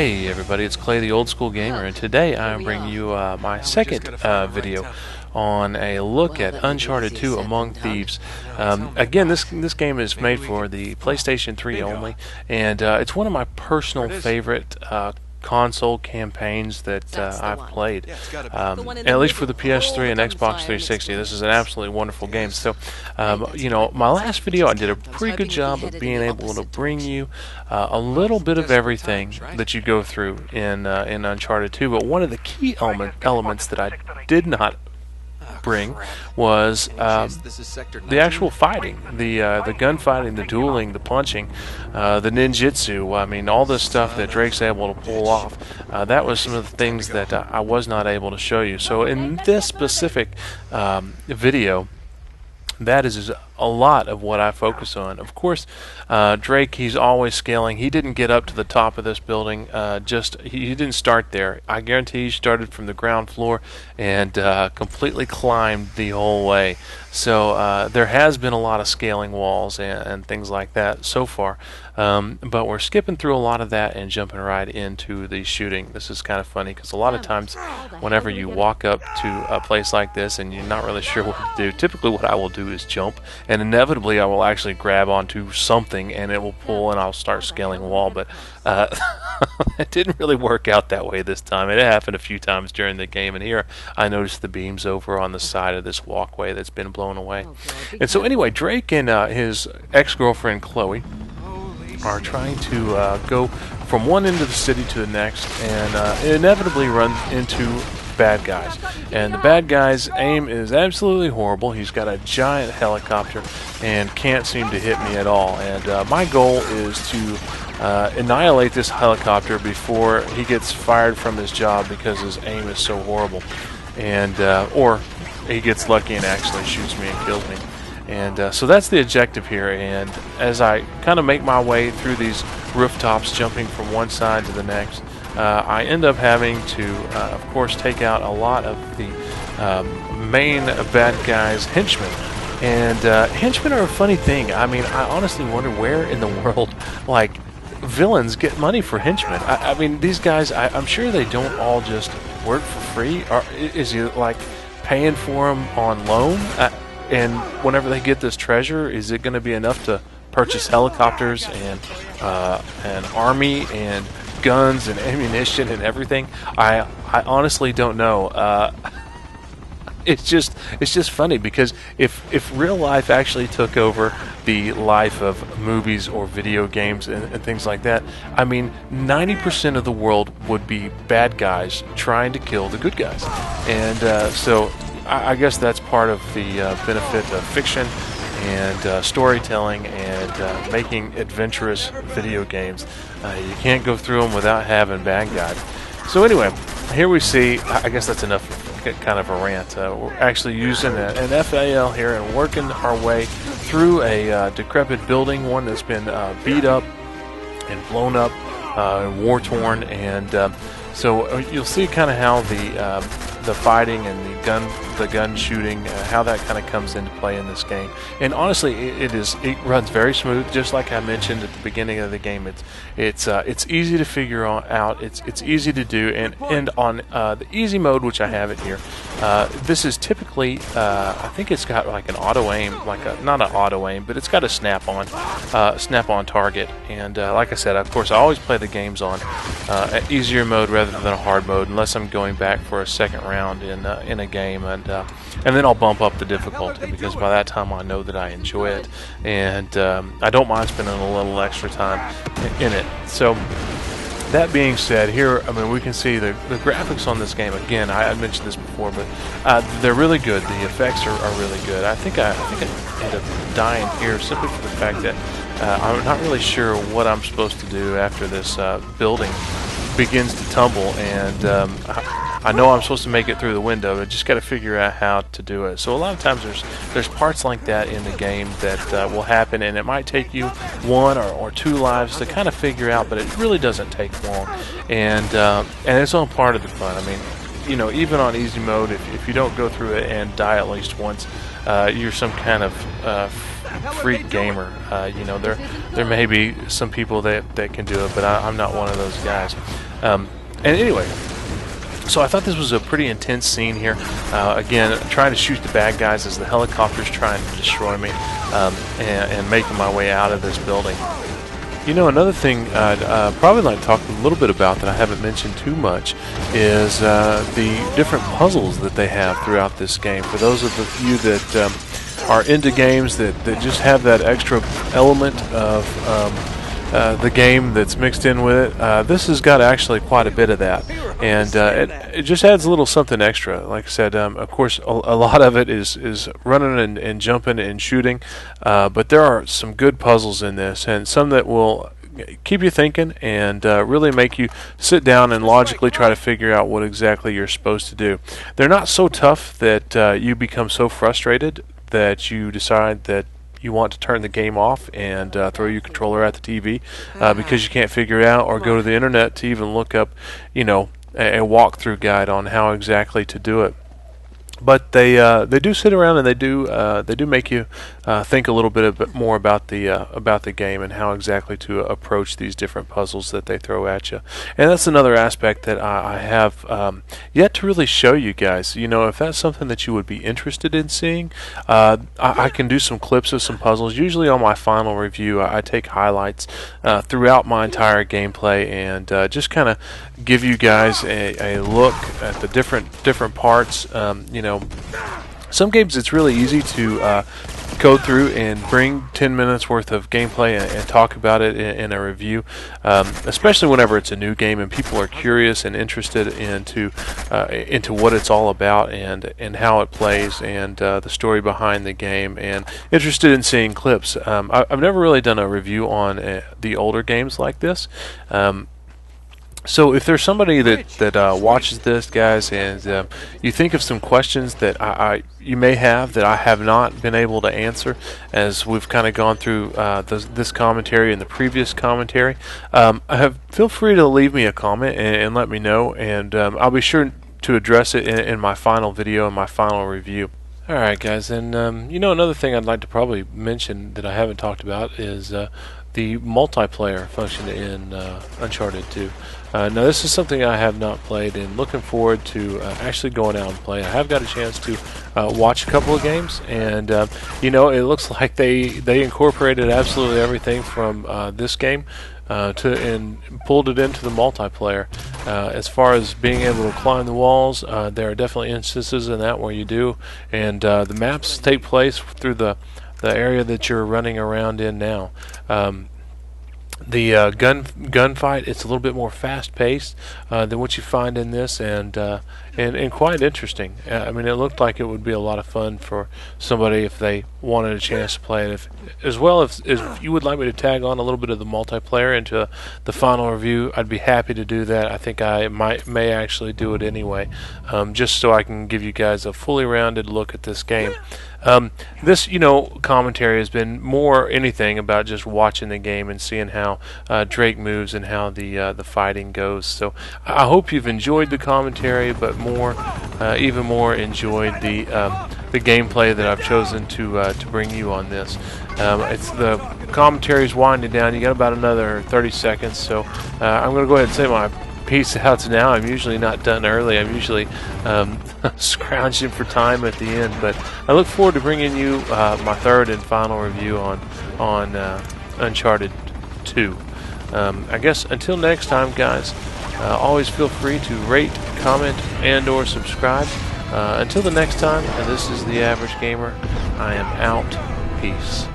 Hey everybody, it's Clay the Old School Gamer, and today I'm bringing you my second video on a look at Uncharted 2 Among Thieves. Again, this game is made for the PlayStation 3 only, and it's one of my personal favorite console campaigns that I've played, at least for the PS3 and Xbox 360. This is an absolutely wonderful game. So, you know, my last video I did a pretty good job of being able to bring you a little bit of everything that you go through in Uncharted 2. But one of the key elements that I did not bring was the actual fighting, the gunfighting, the dueling, the punching, the ninjutsu. I mean, all this stuff that Drake's able to pull off. That was some of the things that I was not able to show you. So in this specific video, that is a lot of what I focus on. Of course, Drake, he's always scaling. He didn't get up to the top of this building. He didn't start there. I guarantee he started from the ground floor and completely climbed the whole way. So there has been a lot of scaling walls and things like that so far. But we're skipping through a lot of that and jumping right into the shooting. This is kind of funny because a lot of times whenever you walk up to a place like this and you're not really sure what to do, typically what I will do is jump, and inevitably I will actually grab onto something and it will pull and I'll start scaling a wall. But it didn't really work out that way this time. It happened a few times during the game, and here I noticed the beams over on the side of this walkway that's been blown away. And so anyway, Drake and his ex-girlfriend Chloe are trying to go from one end of the city to the next, and inevitably run into bad guys. And the bad guy's aim is absolutely horrible. He's got a giant helicopter and can't seem to hit me at all. And my goal is to annihilate this helicopter before he gets fired from his job because his aim is so horrible. And or he gets lucky and actually shoots me and kills me. And so that's the objective here. And as I kind of make my way through these rooftops, jumping from one side to the next, I end up having to, of course, take out a lot of the main bad guys' henchmen. And henchmen are a funny thing. I mean, I honestly wonder where in the world, like, villains get money for henchmen. I mean, these guys, I'm sure they don't all just work for free. Or is he, like, paying for them on loan? And whenever they get this treasure, is it going to be enough to purchase helicopters and an army and guns and ammunition and everything? I honestly don't know. It's just funny because if real life actually took over the life of movies or video games and things like that, I mean, 90% of the world would be bad guys trying to kill the good guys. And so I guess that's part of the benefit of fiction and storytelling and making adventurous video games. You can't go through them without having bad guys. So anyway, here we see, I guess that's enough kind of a rant. We're actually using an FAL here and working our way through a decrepit building, one that's been beat up and blown up, war-torn, and so you'll see kind of how the fighting and the gun shooting, how that kind of comes into play in this game. And honestly, it runs very smooth, just like I mentioned at the beginning of the game. It's easy to figure out. It's easy to do, and on the easy mode, which I have it here, this is typically I think it's got like an auto aim, not an auto aim, but it's got a snap on target. And like I said, of course, I always play the games on easier mode rather than a hard mode, unless I'm going back for a second round in a game, and then I'll bump up the difficulty because by that time I know that I enjoy it, and I don't mind spending a little extra time in it. So that being said, here, I mean, we can see the graphics on this game. Again, I mentioned this before, but they're really good. The effects are really good. I think I end up dying here simply for the fact that I'm not really sure what I'm supposed to do after this building begins to tumble, and I know I'm supposed to make it through the window. I just got to figure out how to do it. So a lot of times there's parts like that in the game that will happen, and it might take you one or two lives to kind of figure out, but it really doesn't take long, and it's all part of the fun. I mean, you know, even on easy mode, if you don't go through it and die at least once, you're some kind of freak gamer. You know, there may be some people that can do it, but I'm not one of those guys. And anyway, so I thought this was a pretty intense scene here. Again, trying to shoot the bad guys as the helicopter's trying to destroy me, and making my way out of this building. You know, another thing I'd probably like to talk a little bit about that I haven't mentioned too much is the different puzzles that they have throughout this game. For those of you that are into games that just have that extra element of the game that's mixed in with it, this has got actually quite a bit of that, and it just adds a little something extra. Like I said, of course, a lot of it is running and jumping and shooting, but there are some good puzzles in this, and some that will keep you thinking and really make you sit down and logically try to figure out what exactly you're supposed to do. They're not so tough that you become so frustrated that you decide that you want to turn the game off and throw your controller at the TV because you can't figure it out, or go to the internet to even look up, you know, a walkthrough guide on how exactly to do it. But they do sit around and they do make you think a little bit more about the game and how exactly to approach these different puzzles that they throw at you. And that's another aspect that I have yet to really show you guys. You know, if that's something that you would be interested in seeing, I can do some clips of some puzzles. Usually on my final review, I take highlights throughout my entire gameplay and just kind of give you guys a look at the different parts. You know, some games it's really easy to go through and bring 10 minutes worth of gameplay and talk about it in a review, especially whenever it's a new game and people are curious and interested into what it's all about and how it plays and the story behind the game, and interested in seeing clips. I've never really done a review on the older games like this. So if there's somebody that watches this, guys, and you think of some questions that you may have that I have not been able to answer as we've kind of gone through this commentary and the previous commentary, feel free to leave me a comment and let me know, and I'll be sure to address it in my final video and my final review. Alright guys, and you know, another thing I'd like to probably mention that I haven't talked about is the multiplayer function in Uncharted 2. Now this is something I have not played, and looking forward to actually going out and playing. I have got a chance to watch a couple of games, and you know, it looks like they incorporated absolutely everything from this game and pulled it into the multiplayer. As far as being able to climb the walls, there are definitely instances in that where you do, and the maps take place through the area that you're running around in now. The gunfight, it's a little bit more fast-paced than what you find in this, and quite interesting. I mean, it looked like it would be a lot of fun for somebody if they wanted a chance to play it. As well as if you would like me to tag on a little bit of the multiplayer into the final review, I'd be happy to do that. I think I may actually do it anyway, just so I can give you guys a fully rounded look at this game. This, you know, commentary has been more anything about just watching the game and seeing how Drake moves and how the fighting goes. So I hope you've enjoyed the commentary, but even more enjoyed the gameplay that I've chosen to bring you on this. It's the commentary's winding down. You got about another 30 seconds, so I'm going to go ahead and say my peace outs now. I'm usually not done early. I'm usually scrounging for time at the end, but I look forward to bringing you my third and final review on Uncharted 2. I guess until next time, guys, always feel free to rate, comment, and or subscribe. Until the next time, and this is The Average Gamer, I am out. Peace.